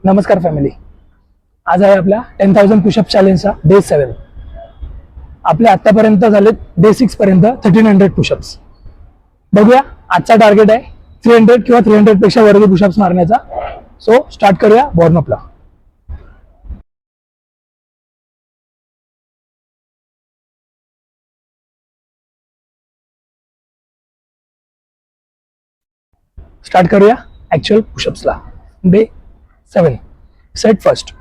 नमस्कार फॅमिली. आज आहे आपल्या 10,000 पुशअप चॅलेंजचा डे 7. आपले आतापर्यंत झाले डे 6 पर्यंत 1300 पुशअप्स. बघूया आजचा टार्गेट आहे 300 किंवा 300 पेक्षा वरती पुशअप्स मारण्याचा. सो स्टार्ट करूया वॉर्मअपला. स्टार्ट करूया ऍक्च्युअल पुशअप्सला. डे 7. Set first.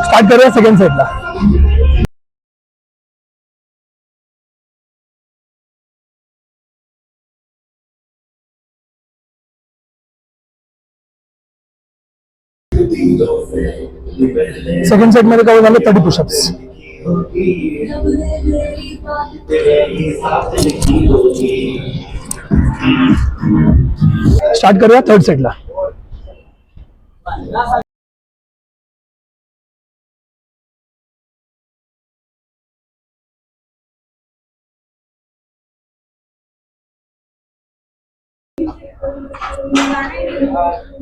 स्टार्ट करूया सेकंड सेटला. सेकंड सेट मध्ये कव्हर झाले 30 पुशअप्स. स्टार्ट करूया थर्ड सेटला.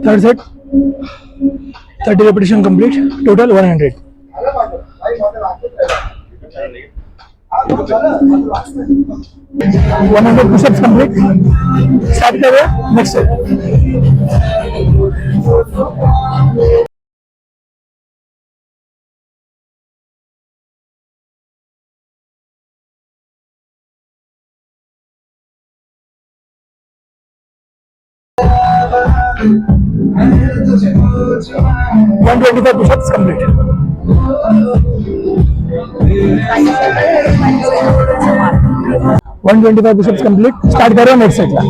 Third set 30 repetition complete, total 100. 100 push-ups complete. Start करूया next set. One 25 push-ups complete. 125 push-ups complete. Start करूया next set ला.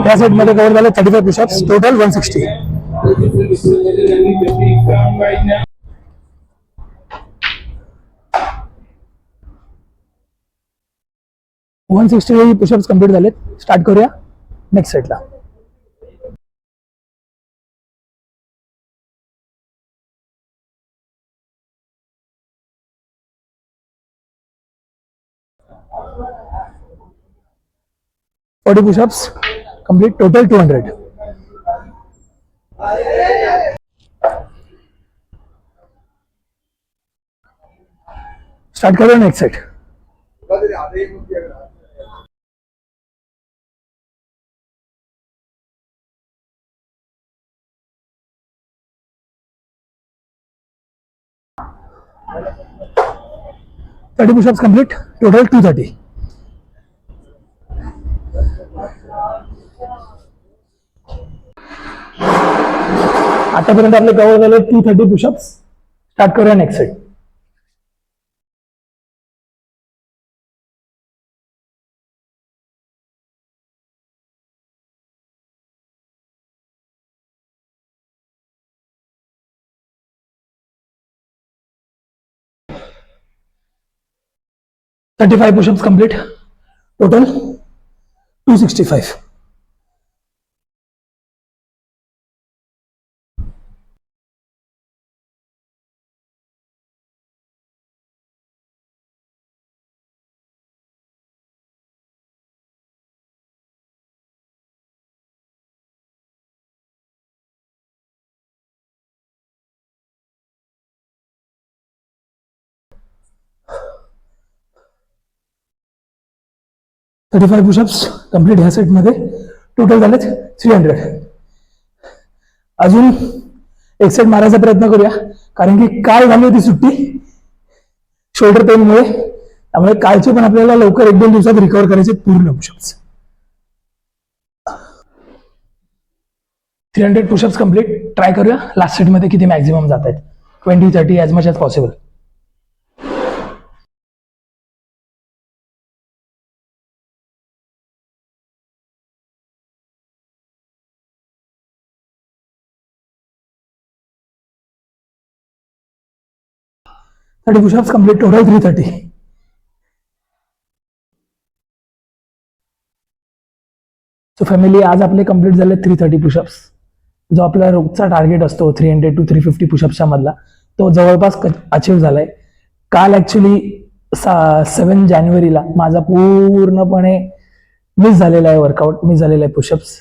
या सेट मध्ये कव्हर झाले 35 पुशअप्स, टोटल 160. 160 पुशअप्स कंप्लीट झालेत. स्टार्ट करूया next सेटला. Forty push-ups complete, total 200. Start करो next set. Thirty push-ups complete, total 230. आतापर्यंत आपले कव्हर झाले 230 पुशअप्स. स्टार्ट करूया next set. $35 push-ups complete, total 265. $35 pushups complete. ह्या सेट मध्ये टोटल झालेत 300. अजून एक सेट मारायचा प्रयत्न करूया, कारण की काल झाली होती सुट्टी शोल्डर पेनमुळे. त्यामुळे कालचे पण आपल्याला लवकर 1-2 दिवसात रिकव्हर करायचे पूर्ण पुशअप्स. 300 pushups complete. ट्राय करूया लास्ट सेट मध्ये किती मॅक्झिमम जात आहेत. 20-30 as much as possible. 30 pushups complete, total 330. So family, आज आपले कंप्लीट झाले 330 पुशअप्स. जो आपला रोजचा टार्गेट असतो 300 to 350 पुशअप्सच्या मधला, तो जवळपास अचीव्ह झालाय. काल ऍक्च्युली 7 जानेवारीला माझा पूर्णपणे मिस झालेला आहे वर्कआउट, मिस झालेला आहे पुशअप्स,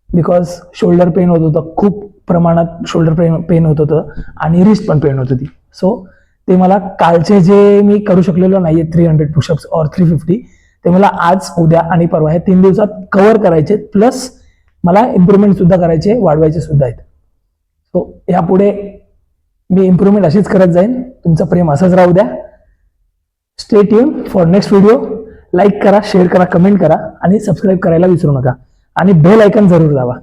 बिकॉज शोल्डर पेन होत होतं, खूप प्रमाणात शोल्डर पेन होत होतं आणि रिस्ट पण पेन होत होती. सो ते मला कालचे जे मी करू शकलेलो नाहीये 300 पुशअप्स और 350, ते मला आज, उद्या आणि परवा हे 3 दिवसात कव्हर करायचे. प्लस मला इम्प्रुव्हमेंट सुद्धा करायचे, वाढवायचे सुद्धा आहेत. सो यापुढे मी इम्प्रुव्हमेंट अशीच करत जाईन. तुमचं प्रेम असंच राहू द्या. Stay tune for next video. Like करा, शेअर करा, कमेंट करा आणि सबस्क्राईब करायला विसरू नका आणि बेल आयकॉन जरूर दाबा.